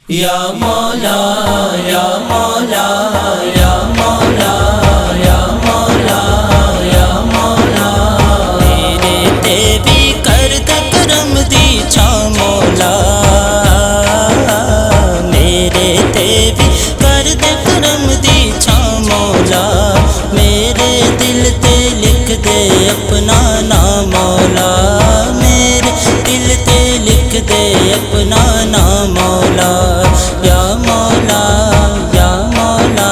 یا مولا یا مولا یا مولا یا مولا یا مولا میرے تے بھی کر دے کرم دی چھا مولا میرے تے بھی کر دے کرم دی چھا مولا میرے دل تے لکھ دے اپنا نام مولا میرے دل تے لکھ دے اپنا نام مولا یا مولا یا مولا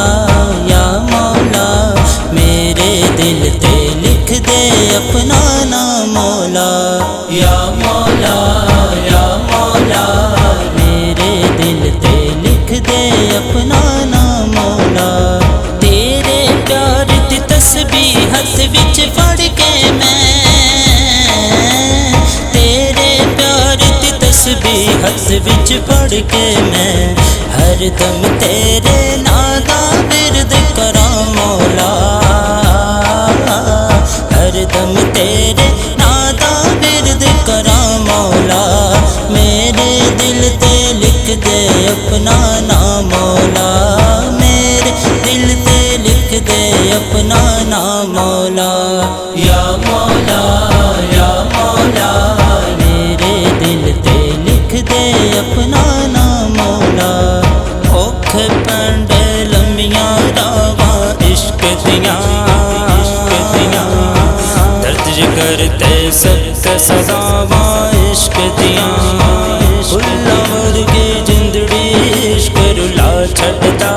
یا مولا میرے دل تے لکھ دے اپنا نام مولا یا مولا یا مولا میرے دل تے لکھ دے اپنا نام مولا تیرے پیار دی تسبیح ہاتھ وچ پھڑ کے میں تیرے پیار دی تسبیح ہاتھ وچ پڑھ کے میں ہر دم تیرے نام دا ورد کراں مولا ہر دم تیرے نام دا ورد کراں مولا میرے دل تے لکھ دے اپنا نام مولا میرے دل تے لکھ دے اپنا نام مولا یا مولا یا مولا میرے دل تے لکھ دے اپنا نام مولا اوکھ پنڈ لمبیاں راواں عشق دیاں درد جگر تے سخت سزاواں عشق دیاں اللہ ورگی جندڑی عشق رلا چھڈدا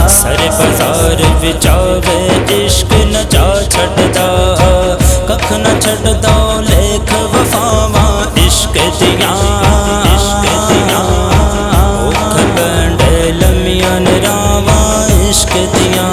سر بازار وچ آوے عشق نچا چھڈدا ککھ نہ چھڈدا لکھ وفاواں عشق دیاں اوکھ پنڈ لمیاں راواں عشق دیاں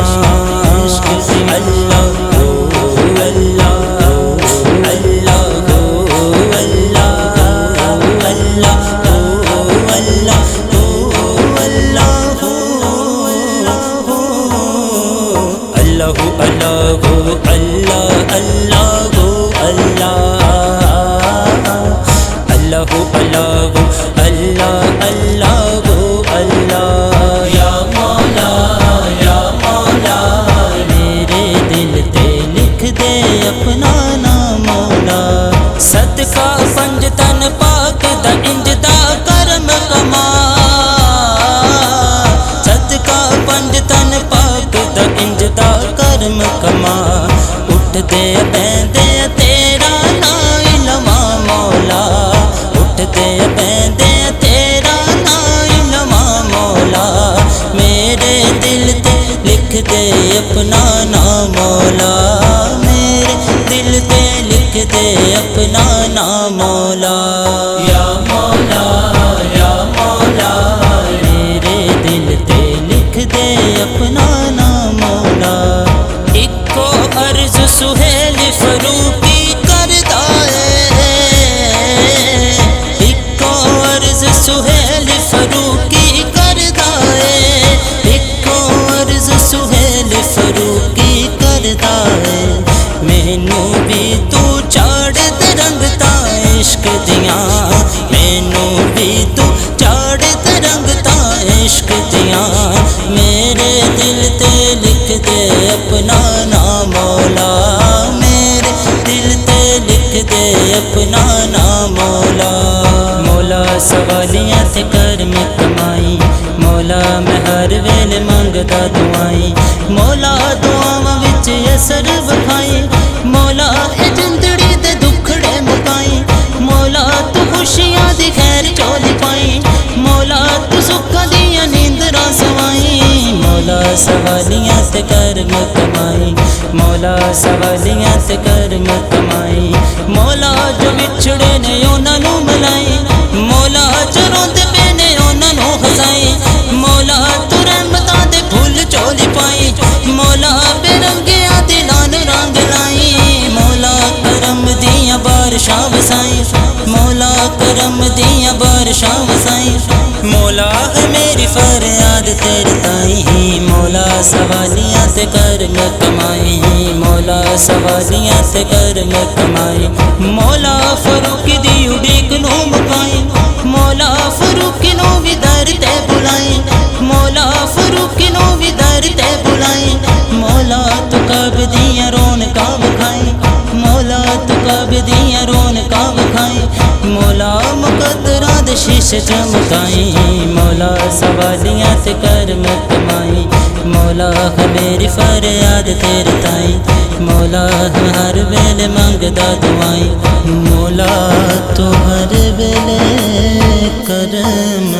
اللہ صدقہ پنج تن پاک دا انج دا کرم کما صدقہ پنج تن پاک دا انج دا کرم کما اٹھ دے بیندے تیرا نام لواں مولا اٹھ دے بیندے تیرا نام لواں مولا میرے دل تے لکھ دے اپنا نام مولا میرے دل تے لکھ دے اپنا نام مولا یا مولا یا مولا میرے دل تے لکھ دے اپنا نام مولا اکو عرض سہیل فروقی کردا اے اکو عرض سہیل فروقی کردا اے اکو عرض سہیل فروقی کردا اے مینوں بھی تو چاڑ دے رنگتا عشق دیاں مینوں بھی تو چاڑ دے رنگتا عشق دیاں میرے دل تے لکھ دے اپنا نام مولا میرے دل تے لکھ دے اپنا نام مولا مولا سوالیاں تے کر میں کمائی مولا میں ہر ویلے منگدا دعائیں مولا دعاواں وچ اثر وکھائی مولا اے جندڑی دے دکھڑے مکائی مولا تو خوشیاں دی خیر چولی پائی مولا تو سکھاں دیاں نیندراں سوائی مولا سوالیاں تے کر میں کمائی مولا سوالیاں تے کر میں کمائی مولا جو وچھڑے نے انہاں نوں ملائی مولا جو روندے پے نے انہاں نوں ہسائی مولا تو رحمتاں دے پھول چولی پائی مولا بے رنگیاں دلاں رنگ لائی مولا کرم دیاں بارشاں وسائی مولا کرم دیاں بارشاں وسائی مولا ہے میری فریاد تیرے تائیں مولا سوالیاں تے کر میں کمائی مولا سوالیاں تے کر میں کمائی مولا فروخ دی اڈیک نوں مکائی مولا مولا مقدراں دے شیشے چمکائی، مولا سوالیاں تے کرم کمائی، مولا میری فریاد تیرے تائیں، مولا ہر ویلے منگدا دعائیں، مولا تو ہر ویلے کرم